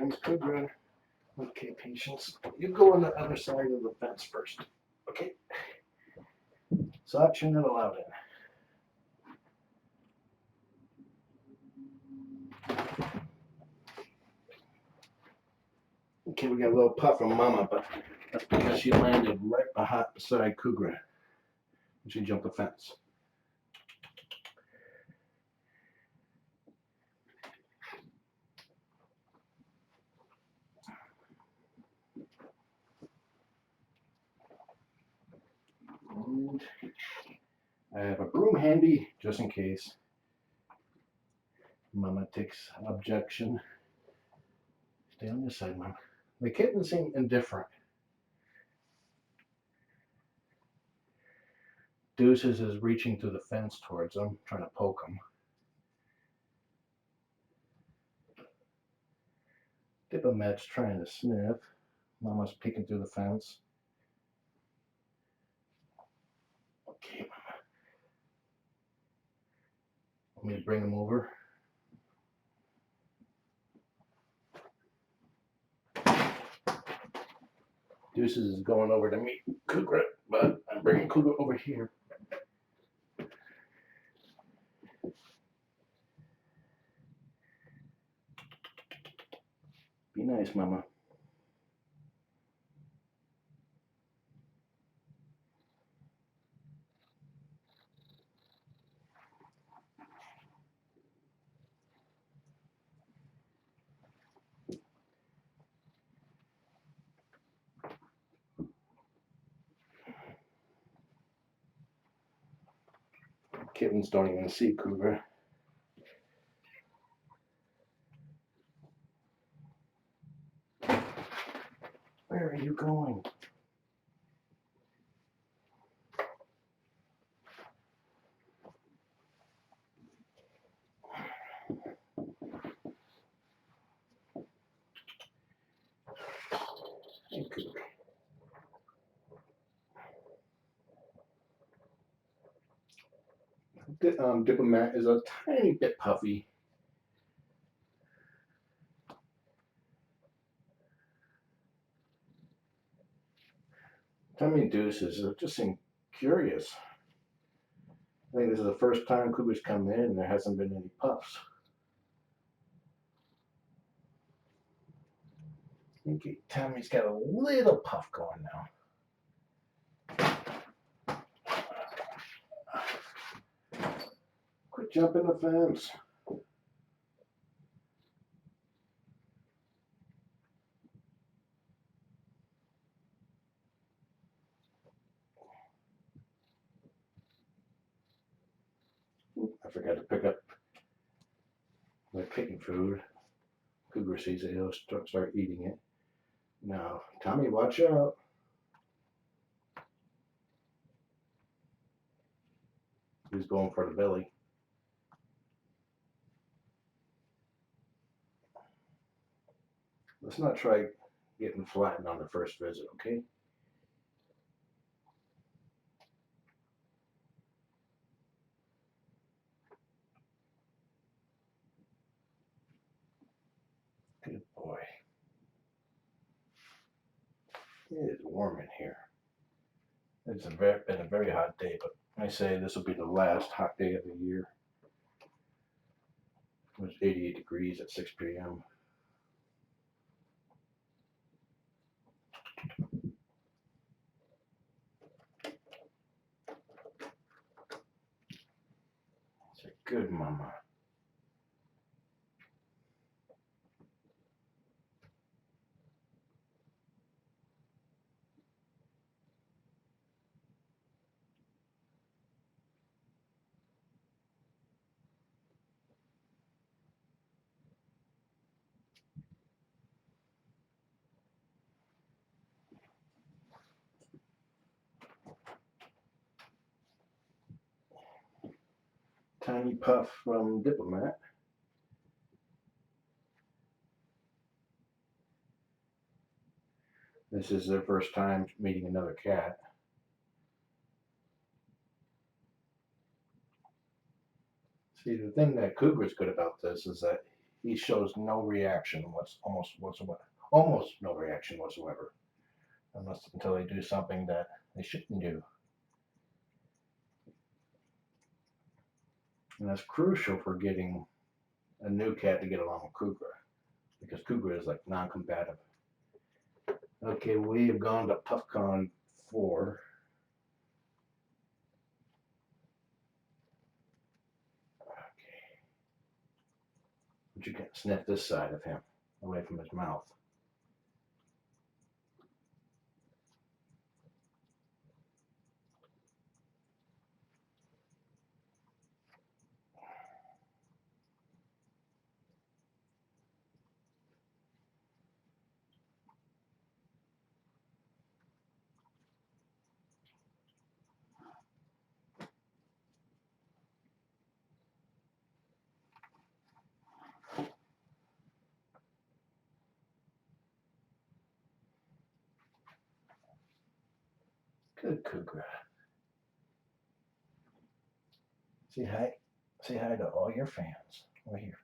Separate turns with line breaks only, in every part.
comes Kougra. Okay, Patience. You go on the other side of the fence first. Okay. Socks, you're not allowed in. Okay, we got a little puff from Mama, but that's because she landed right beside Kougra. She jumped the fence. And I have a broom handy just in case Mama takes objection. Stay on this side, Mom. The kittens seem indifferent. Deuces is reaching through the fence towards them, trying to poke them. Diplomat's trying to sniff. Mama's peeking through the fence. Okay, Mama. Want me to bring him over? Deuces is going over to meet Kougra, but I'm bringing Kougra over here. Be nice, Mama. Kittens don't even see Kougra. Where are you going? Hey, Kougra. Diplomat is a tiny bit puffy. Tommy Deuces just seem curious. I think this is the first time Kougra's come in and there hasn't been any puffs. I think Tommy's got a little puff going now. Quit jumping the fence. I forgot to pick up my kitten food. Kougra sees it, he'll start eating it. Now, Tommy, watch out. He's going for the belly. Let's not try getting flattened on the first visit, okay? Good boy. It is warm in here. It's been a very hot day, but I say this will be the last hot day of the year. It was 88 degrees at 6 p.m. It's a good mama. Tiny puff from Diplomat. This is their first time meeting another cat. See, the thing that Kougra's good about this is that he shows no reaction almost no reaction whatsoever, until they do something that they shouldn't do. And that's crucial for getting a new cat to get along with Kougra, because Kougra is like non-combative. Okay, we have gone to PuffCon 4. Okay. But you can sniff this side of him, away from his mouth. Good Kougra. Say hi. Say hi to all your fans. Over here.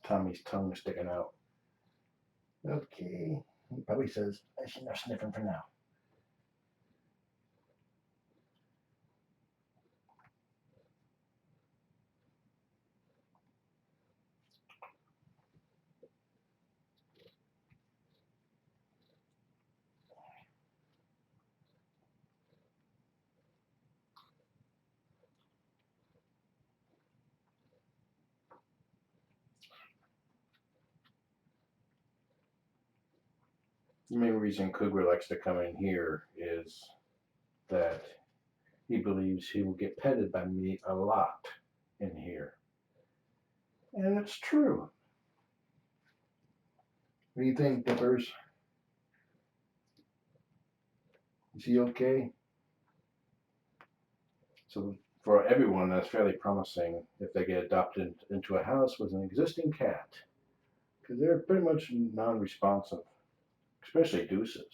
Tommy's tongue is sticking out. Okay. He probably says, I should not sniffing for now. The main reason Kougra likes to come in here is that he believes he will get petted by me a lot in here. And it's true. What do you think, Dippers? Is he okay? So for everyone, that's fairly promising if they get adopted into a house with an existing cat, because they're pretty much non-responsive, especially Deuces.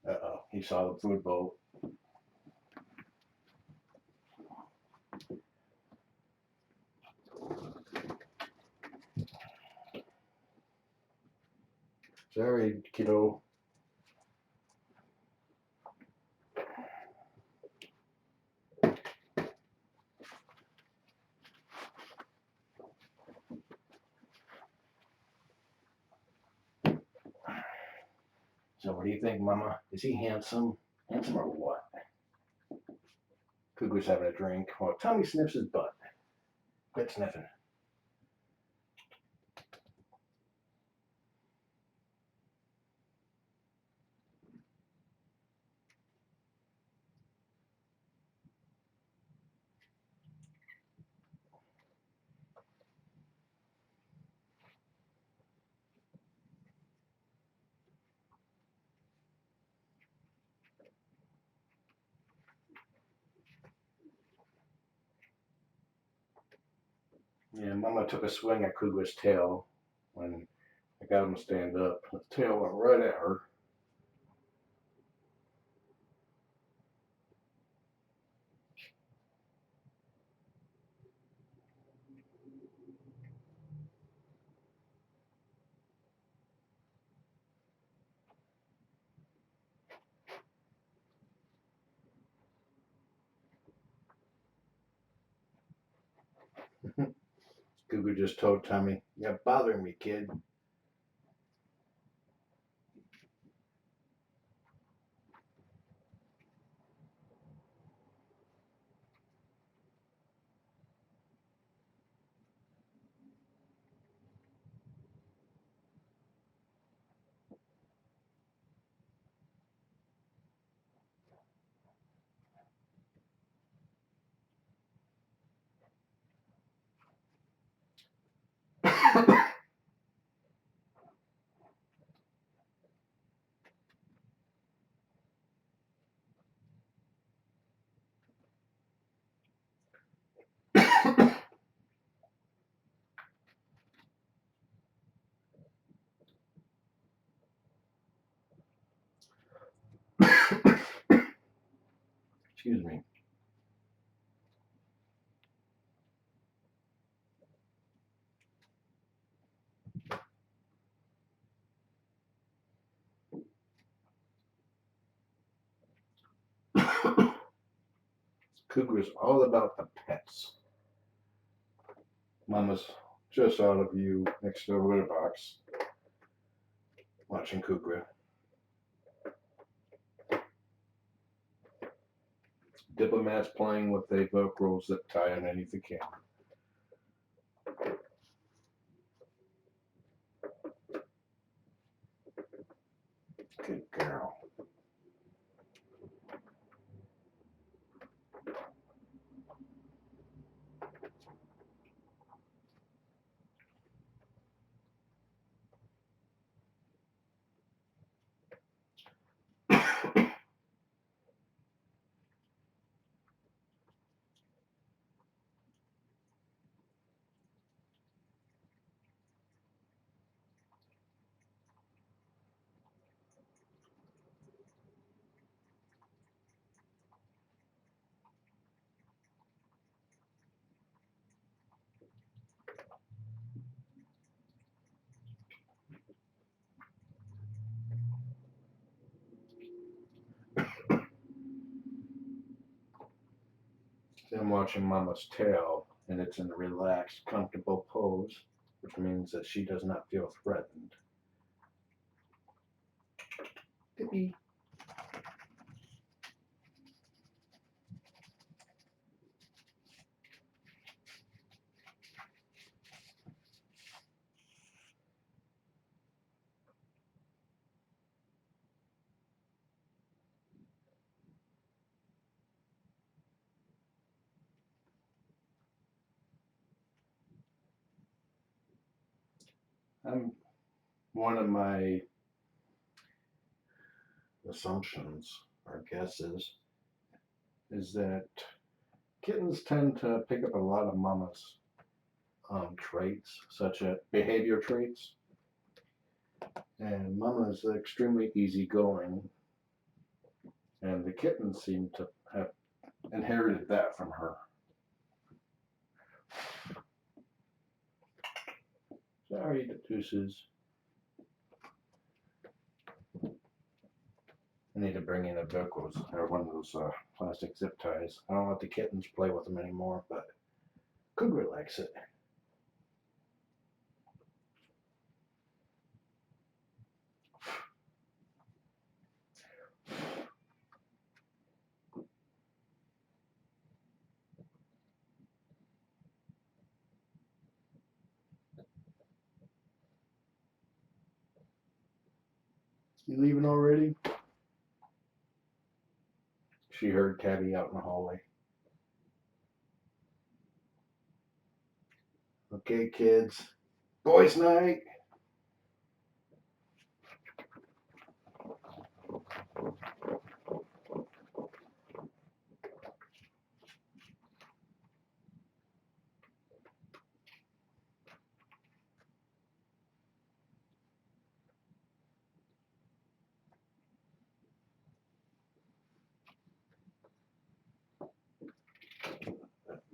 Uh-oh, he saw the food bowl. Sorry, kiddo. So what do you think, Mama? Is he handsome? Handsome or what? Cougar's having a drink while Tommy sniffs his butt. Quit sniffing. Yeah, Mama took a swing at Cougar's tail when I got him to stand up. The tail went right at her. Kougra just told Tommy, "You're bothering me, kid." Excuse me. Kougra's all about the pets. Mama's just out of view next to the litter box, watching Kougra. Diplomat's playing with a Velcro zip tie underneath the camera. Good girl. I'm watching Mama's tail, and it's in a relaxed, comfortable pose, which means that she does not feel threatened. Pippi. One of my assumptions or guesses is that kittens tend to pick up a lot of Mama's traits, such as behavior traits. And Mama is extremely easygoing, and the kittens seem to have inherited that from her. Sorry, the deuces. I need to bring in a Velcros or one of those plastic zip ties. I don't let the kittens play with them anymore, but Kougra likes it. You leaving already? She heard Tabby out in the hallway. Okay, kids. Boys' night.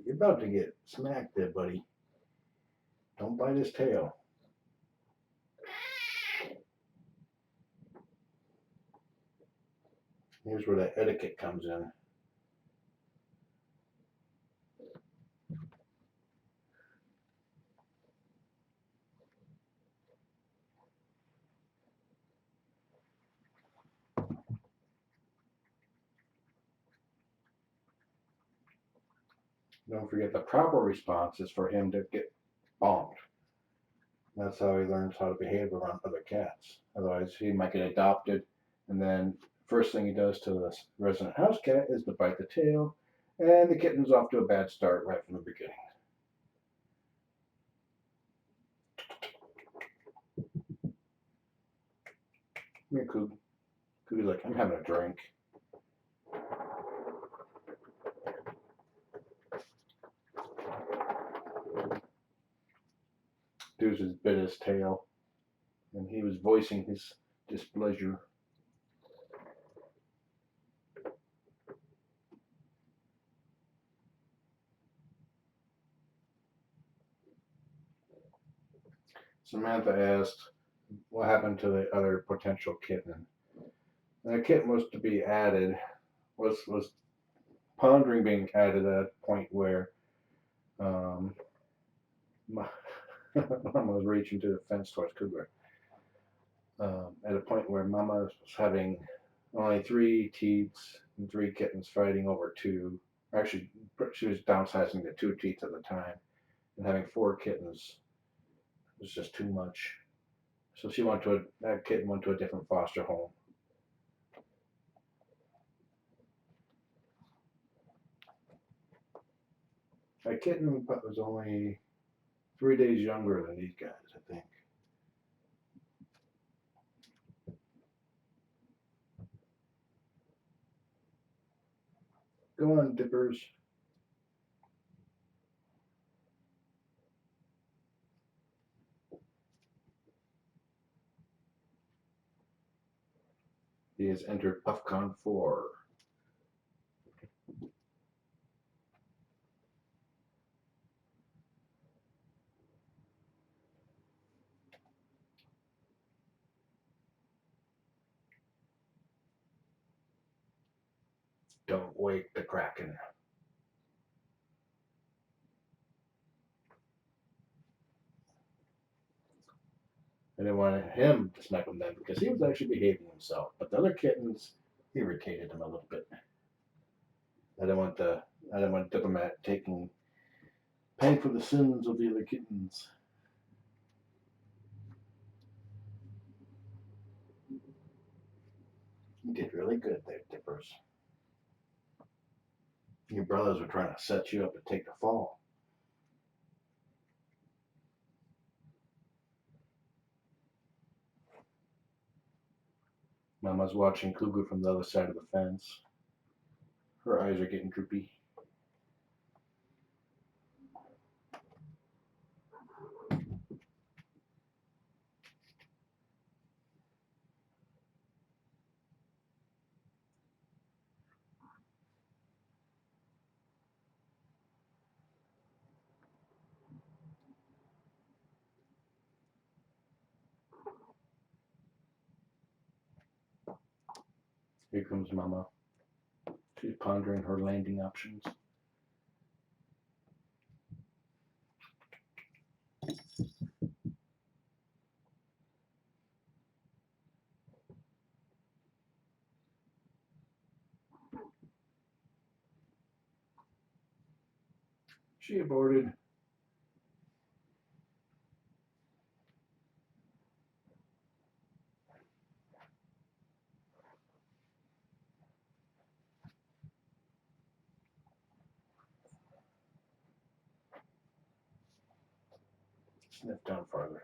You're about to get smacked there, buddy. Don't bite his tail. Here's where the etiquette comes in. Don't forget the proper response is for him to get bonked. That's how he learns how to behave around other cats. Otherwise, he might get adopted, and then first thing he does to the resident house cat is to bite the tail, and the kitten's off to a bad start right from the beginning. Come here, Coog. Coog's like, I'm having a drink. Deuces bit his tail, and he was voicing his displeasure. Samantha asked what happened to the other potential kitten. And the kitten was to be added, was pondering being added at a point where um, Mama was reaching to the fence towards Kougra. At a point where Mama was having only 3 teats and 3 kittens fighting over 2. Actually, she was downsizing to 2 teats at the time, and having 4 kittens was just too much. So that kitten went to a different foster home. That kitten was only 3 days younger than these guys, I think. Go on, Dippers. He has entered PuffCon 4. Don't wake the Kraken. I didn't want him to snipe him then because he was actually behaving himself. But the other kittens irritated him a little bit. I didn't want Diplomat paying for the sins of the other kittens. You did really good there, Dippers. Your brothers were trying to set you up to take the fall. Mama's watching Kougra from the other side of the fence. Her eyes are getting droopy. Here comes Mama. She's pondering her landing options. She aborted. Sniff down farther.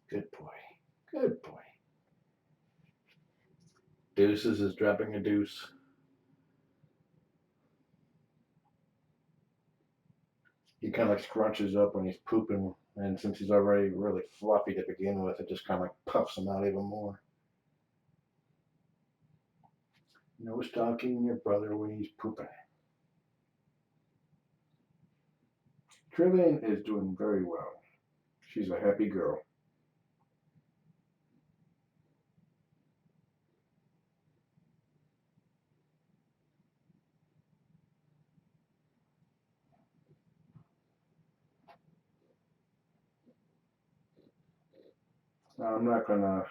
Good boy. Good boy. Deuces is dropping a deuce. He kind of like scrunches up when he's pooping, and since he's already really fluffy to begin with, it just kind of like puffs him out even more. No stalking your brother when he's pooping. Trillian is doing very well. She's a happy girl. Now, I'm not gonna.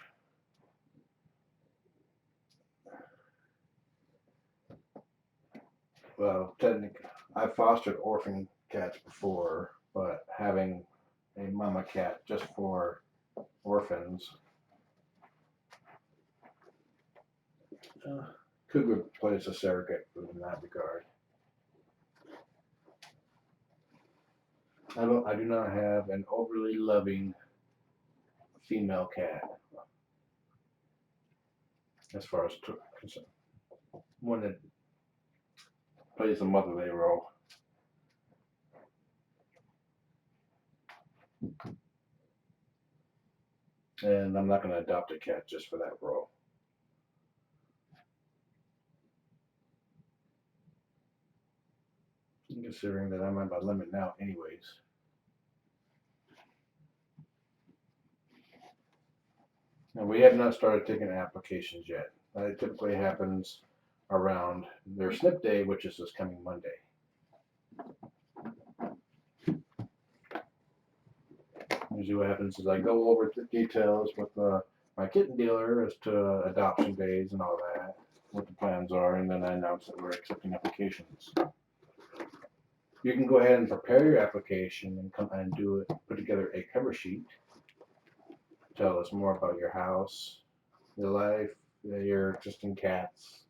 Well, technically, I've fostered orphan cats before, but having a mama cat just for orphans, uh, Kougra plays a surrogate in that regard. I do not have an overly loving female cat as far as concerned. One that plays a motherly role, and I'm not going to adopt a cat just for that role. Considering that I'm at my limit now, anyways. And we have not started taking applications yet. That typically happens around their snip day, which is this coming Monday. Usually, what happens is I go over the details with my kitten dealer as to adoption days and all that, what the plans are, and then I announce that we're accepting applications. You can go ahead and prepare your application and come and do it. Put together a cover sheet. Tell us more about your house, your life, your existing cats.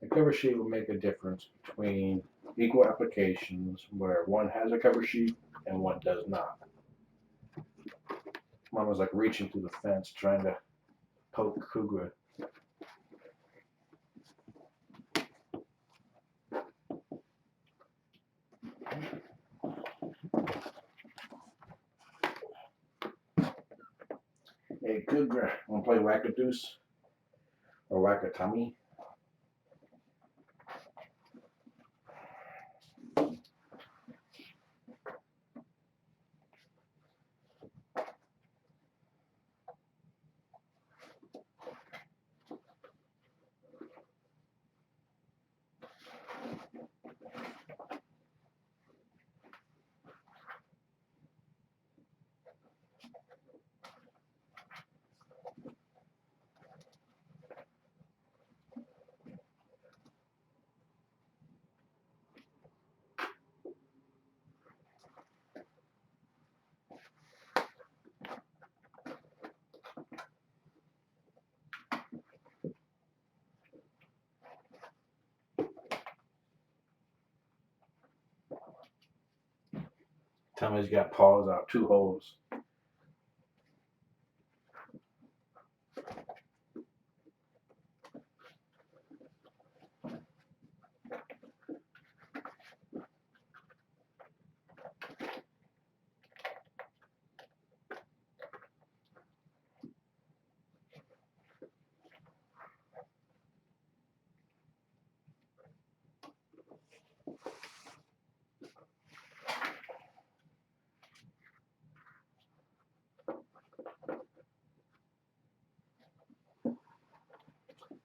The cover sheet will make a difference between equal applications where one has a cover sheet and one does not. Mine was like reaching through the fence trying to poke Kougra. Hey Kougra, wanna play whack-a-deuce or whack-a-tummy? Tummy's got paws out 2 holes.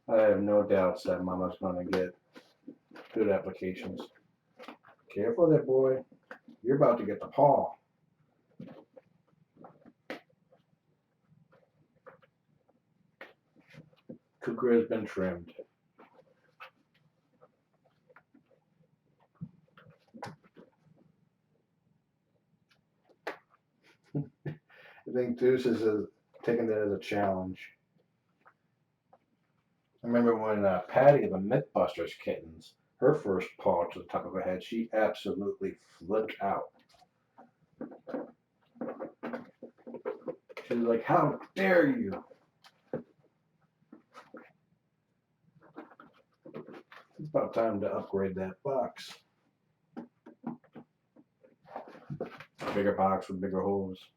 I have no doubts that Mama's gonna get good applications. Careful there, boy. You're about to get the paw. Kougra has been trimmed. I think Deuce is taking that as a challenge. I remember when Patty, the Mythbusters kittens, her first paw to the top of her head, she absolutely flipped out. She was like, "How dare you!" It's about time to upgrade that box. Bigger box with bigger holes.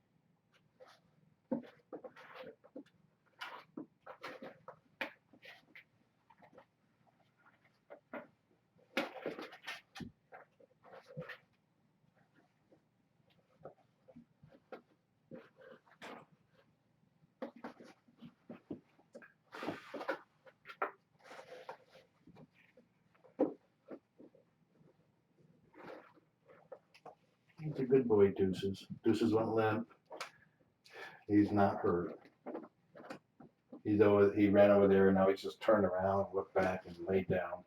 He's a good boy, Deuces. Deuces went limp. He's not hurt. He ran over there, and now he's just turned around, looked back, and laid down.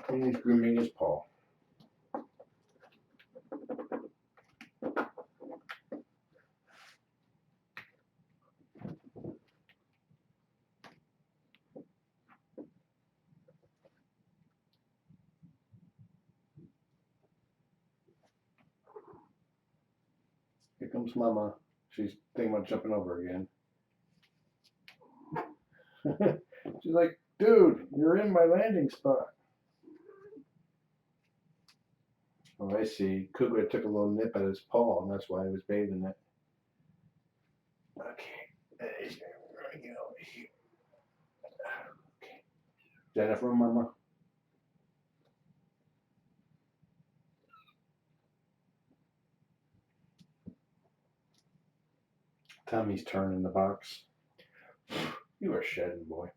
And he's grooming his paw. Here comes Mama. She's thinking about jumping over again. She's like, dude, you're in my landing spot. Oh, I see. Kougra took a little nip at his paw, and that's why he was bathing it. Okay. There you go. Okay. Jennifer, Mama. Tommy's turn in the box. You are shedding, boy.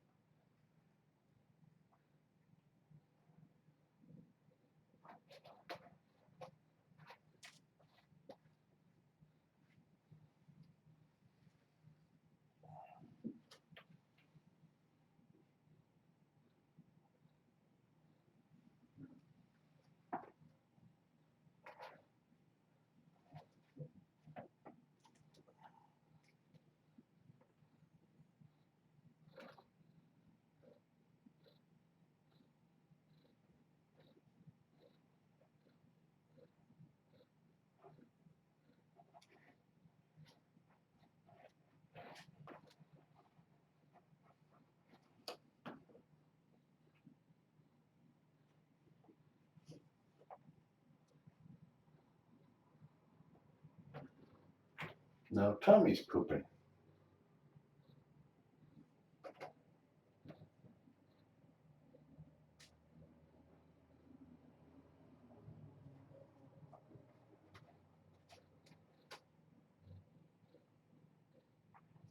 Now Tommy's pooping.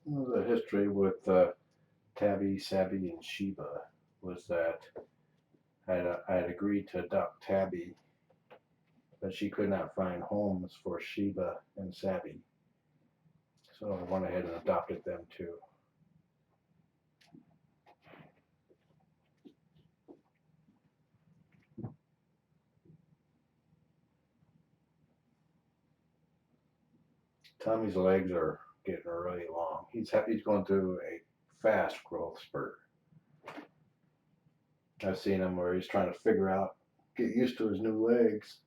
The history with Tabby, Sabby, and Sheba was that I had agreed to adopt Tabby, but she could not find homes for Sheba and Sabby. So I went ahead and adopted them too. Tommy's legs are getting really long. He's going through a fast growth spurt. I've seen him where he's trying to figure out, get used to his new legs.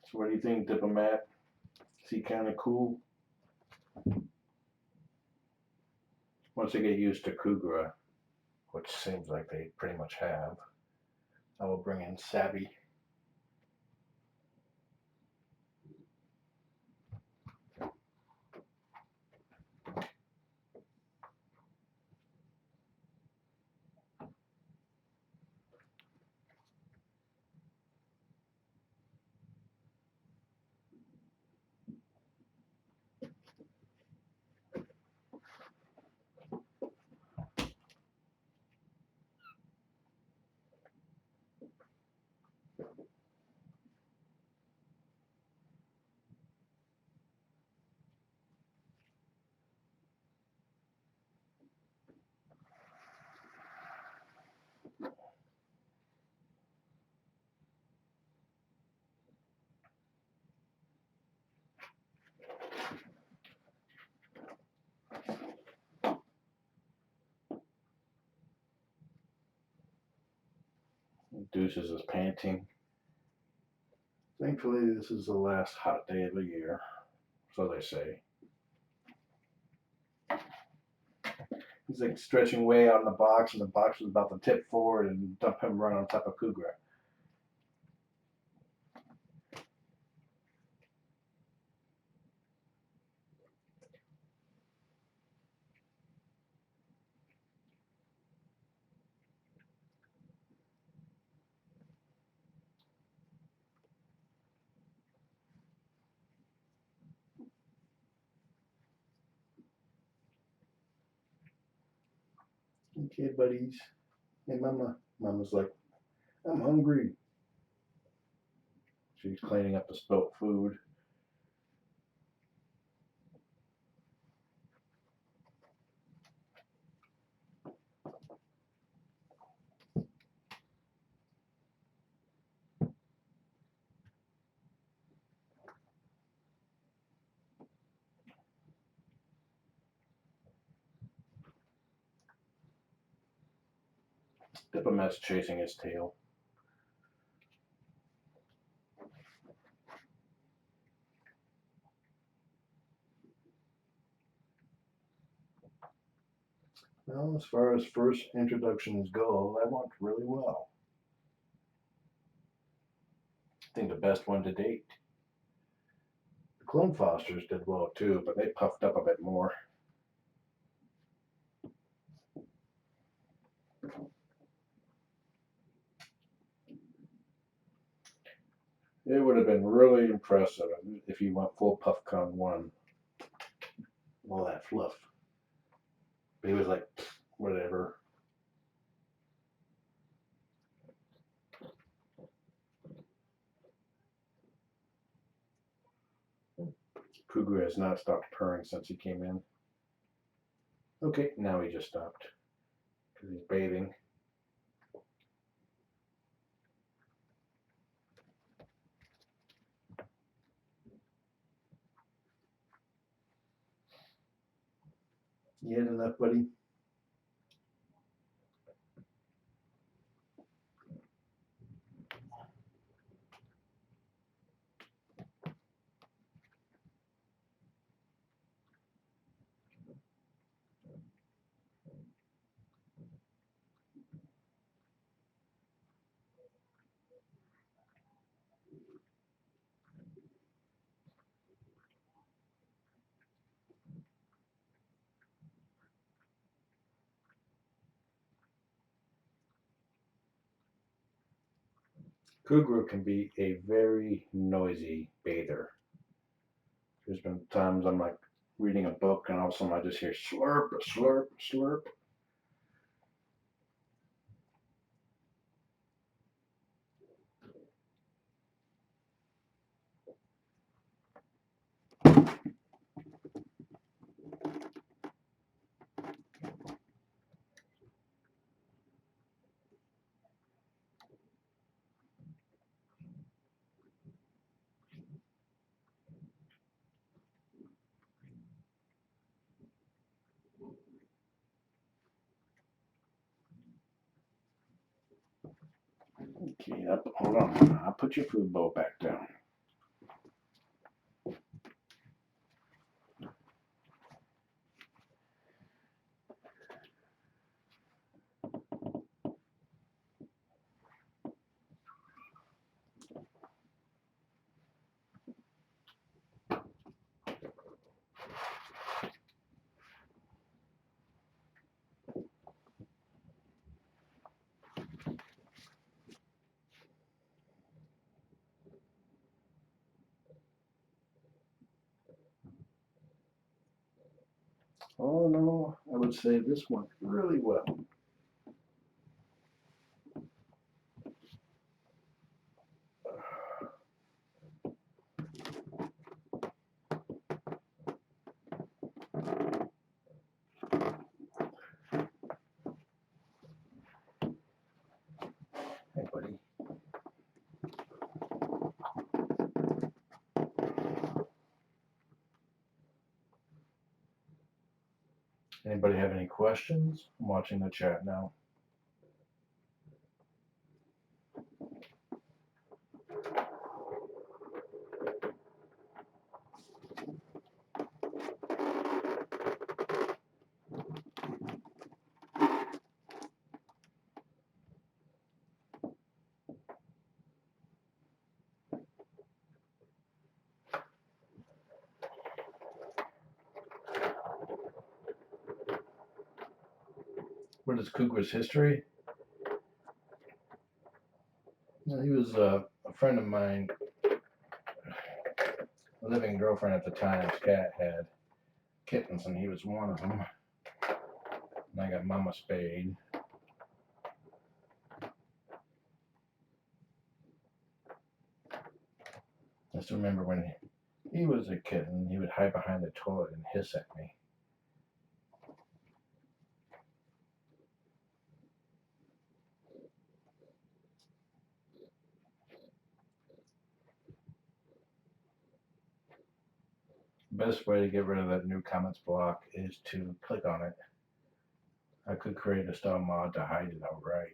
So what do you think, Diplomat? Is he kind of cool? Once they get used to Kougra, which seems like they pretty much have, I will bring in Sabby. Deuces is panting. Thankfully, this is the last hot day of the year, so they say. He's like stretching way out in the box, and the box is about to tip forward and dump him right on top of Kougra. Okay, buddies. Hey, Mama. Mama's like, I'm hungry. She's cleaning up the spilt food. Diplomat's chasing his tail. Well, as far as first introductions go, that went really well. I think the best one to date. The Clone Fosters did well too, but they puffed up a bit more. It would have been really impressive if you went full PuffCon 1. All that fluff. But he was like, whatever. Kougra has not stopped purring since he came in. Okay, now he just stopped. Because he's bathing. You had enough, buddy? Kougra can be a very noisy bather. There's been times I'm like reading a book and all of a sudden I just hear slurp, slurp, slurp. Okay, hold on. I'll put your food bowl back down. Oh no, I would say this went really well. Hey, buddy. Anybody have any questions? I'm watching the chat now. What is Kougra's history? Well, he was a friend of mine, a living girlfriend at the time. His cat had kittens, and he was one of them. And I got Mama spayed. Just remember when he was a kitten, he would hide behind the toilet and hiss at me. Best way to get rid of that new comments block is to click on it. I could create a style mod to hide it outright.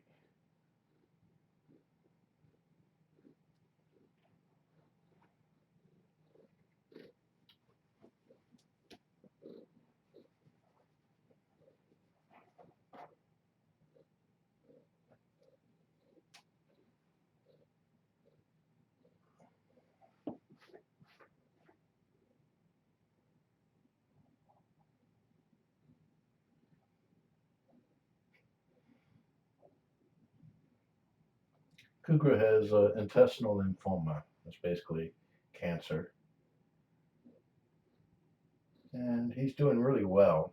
Kougra has intestinal lymphoma. That's basically cancer. And he's doing really well.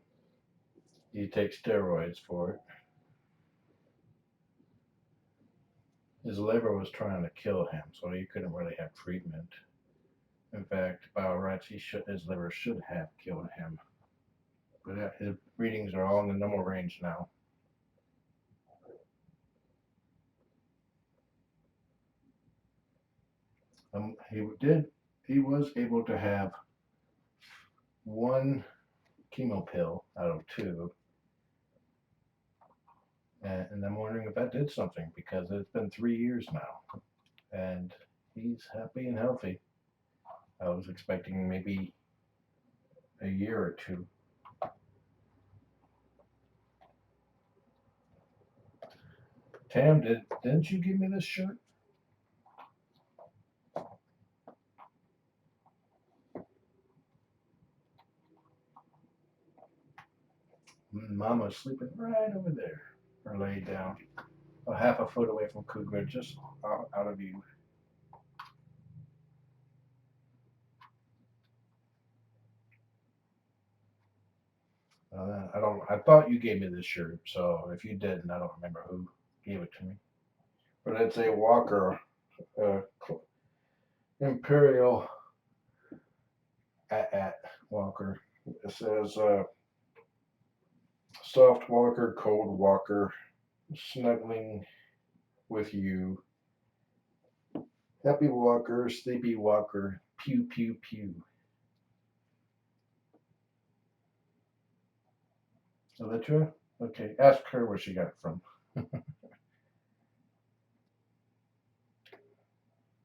He takes steroids for it. His liver was trying to kill him, so he couldn't really have treatment. In fact, by all rights, his liver should have killed him. But his readings are all in the normal range now. He was able to have one chemo pill out of two. And I'm wondering if that did something because it's been 3 years now. And he's happy and healthy. I was expecting maybe a year or two. Tam, didn't you give me this shirt? Mama's sleeping right over there, or laid down, a half a foot away from Kougra, just out of view. I don't. I thought you gave me this shirt, so if you didn't, I don't remember who gave it to me. But it's a Walker uh, Imperial at Walker. It says soft Walker, cold Walker, snuggling with you. Happy Walker, sleepy Walker, pew pew pew. Is that true? Okay, ask her where she got it from.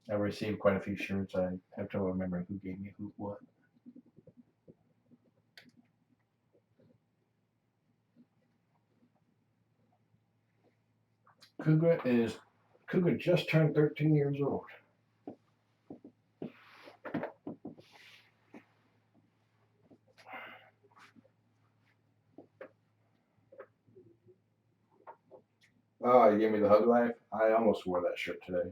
I received quite a few shirts. I have to remember who gave me who what. Kougra just turned 13 years old. Oh, you gave me the hug life? I almost wore that shirt today.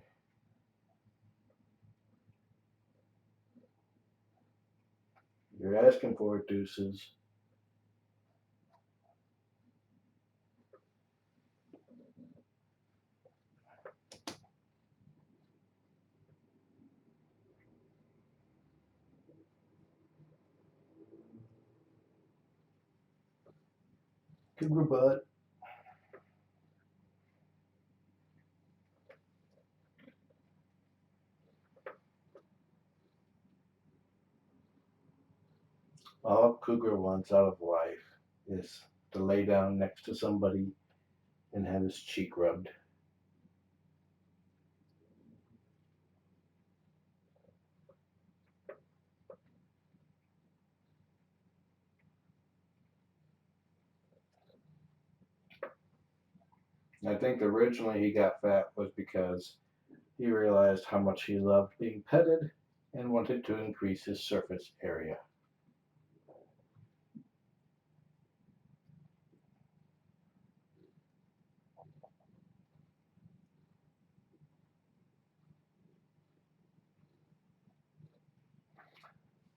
You're asking for it, deuces. Kougra butt. All Kougra wants out of life is to lay down next to somebody and have his cheek rubbed. I think originally he got fat was because he realized how much he loved being petted and wanted to increase his surface area.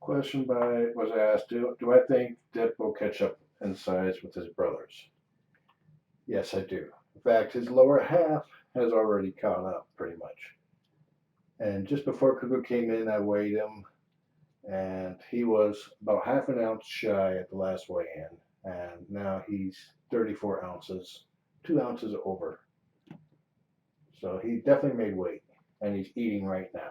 Question was asked, do I think Dip will catch up in size with his brothers? Yes, I do. In fact, his lower half has already caught up pretty much. And just before Kougra came in, I weighed him, and he was about half an ounce shy at the last weigh-in. And now he's 34 ounces, 2 ounces over. So he definitely made weight, and he's eating right now.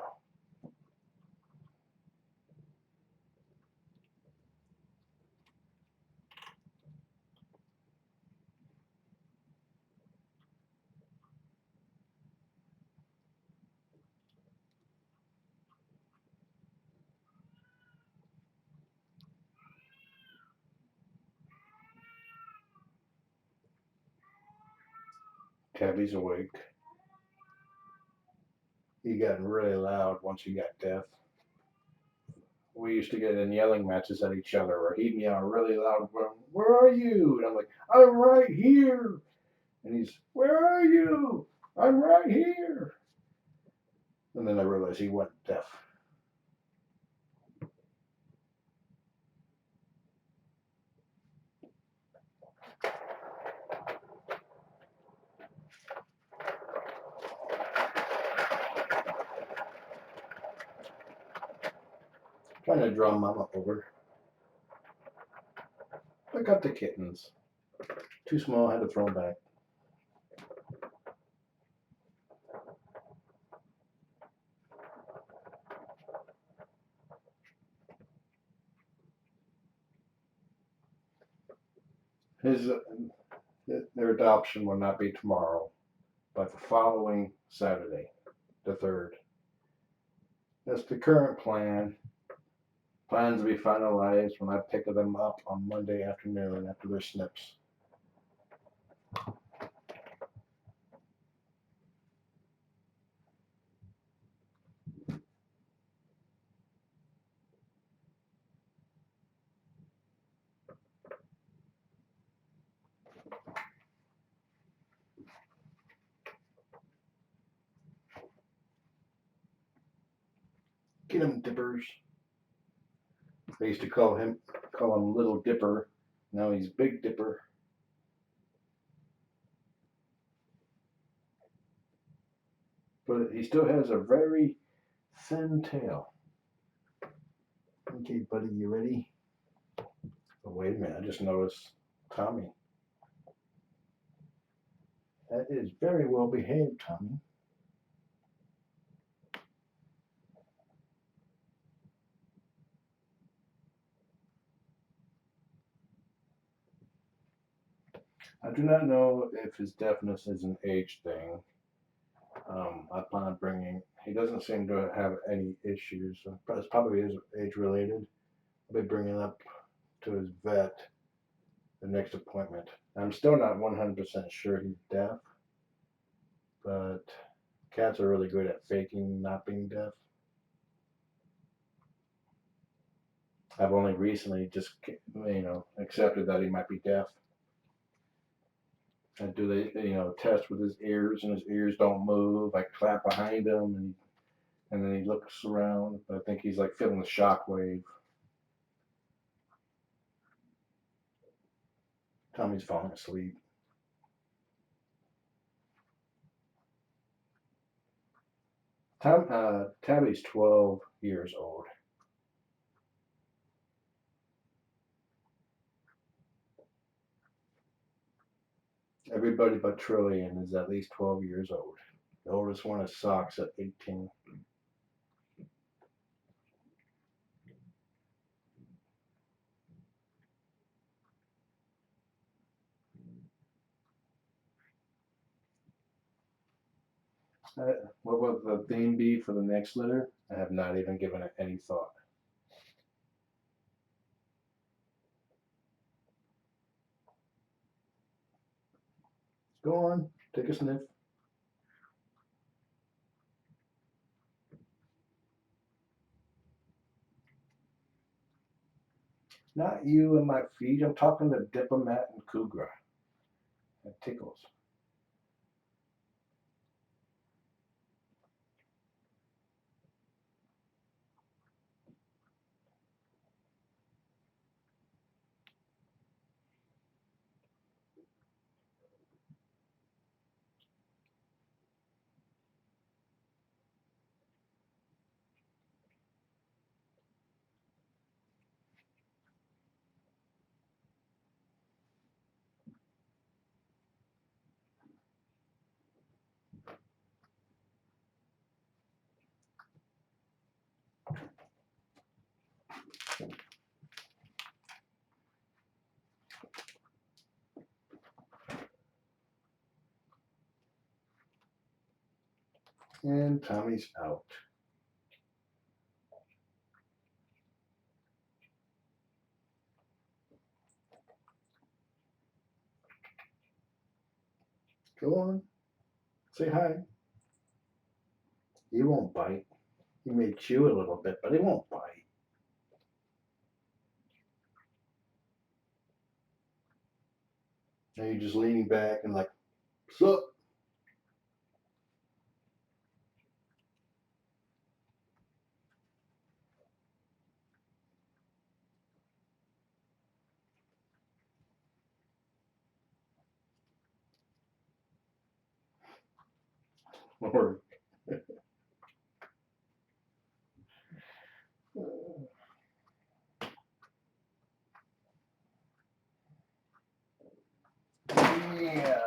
Tabby's awake. He got really loud once he got deaf. We used to get in yelling matches at each other where he'd meow really loud, "Where are you?" And I'm like, "I'm right here." And he's, "Where are you?" "I'm right here." And then I realized he went deaf. Trying to draw Mama over. I got the kittens. Too small, I had to throw them back. His their adoption will not be tomorrow, but the following Saturday, the 3rd. That's the current plan. Plans to be finalized when I pick them up on Monday afternoon after their snips. Get him dippers. They used to call him Little Dipper. Now he's Big Dipper. But he still has a very thin tail. Okay, buddy, you ready? Oh, wait a minute, I just noticed Tommy. That is very well behaved, Tommy. I do not know if his deafness is an age thing. I plan on bringing, he doesn't seem to have any issues. It's probably is age related. I'll be bringing up to his vet the next appointment. I'm still not 100% sure he's deaf, but cats are really good at faking not being deaf. I've only recently just, accepted that he might be deaf. I do test with his ears, and his ears don't move. I clap behind him, and then he looks around. But I think he's like feeling the shock wave. Tommy's falling asleep. Tabby's 12 years old. Everybody but Trillian is at least 12 years old. The oldest one is Socks at 18. What will the theme be for the next litter? I have not even given it any thought. Go on, take a sniff. Not you and my feet. I'm talking to Diplomat and Kougra. It tickles. And Tommy's out. Go on. Say hi. He won't bite. He may chew a little bit, but he won't bite. Now you're just leaning back and like, sup? Or yeah.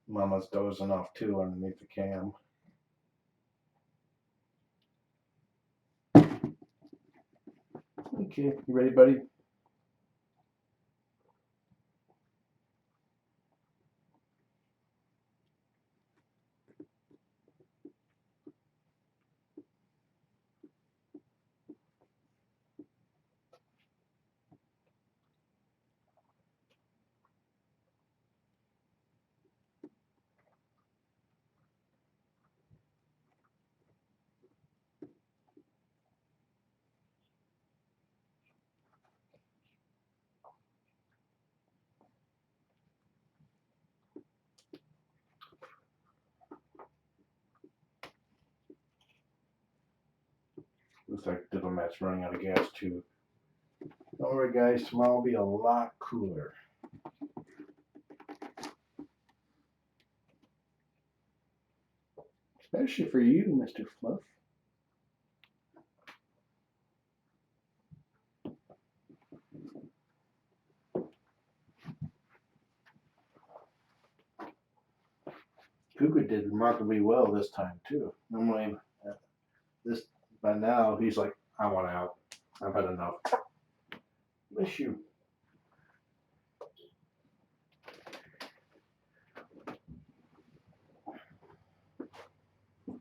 Mama's dozing off too underneath the cam. Okay, you ready, buddy? Looks like Diplomat's running out of gas too. Don't worry, guys. Tomorrow will be a lot cooler. Especially for you, Mr. Fluff. Kougra did remarkably well this time too. Normally, this by now he's like, I want out. I've had enough. Miss you. Come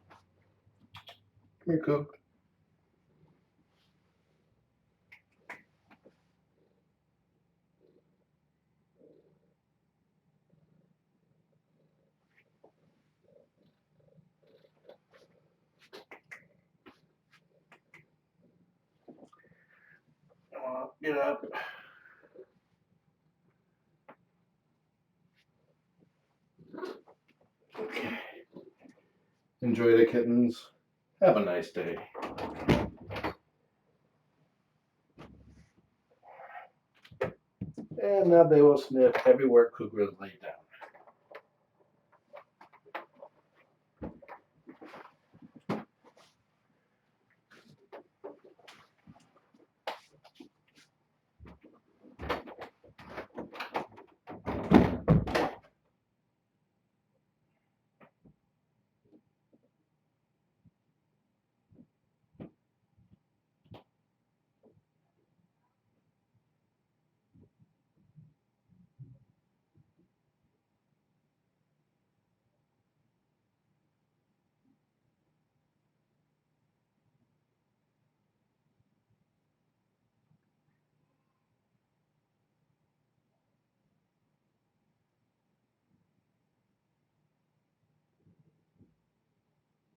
here, Cook. Come on, get up. Okay. Enjoy the kittens. Have a nice day. And now they will sniff everywhere Kougra laid down.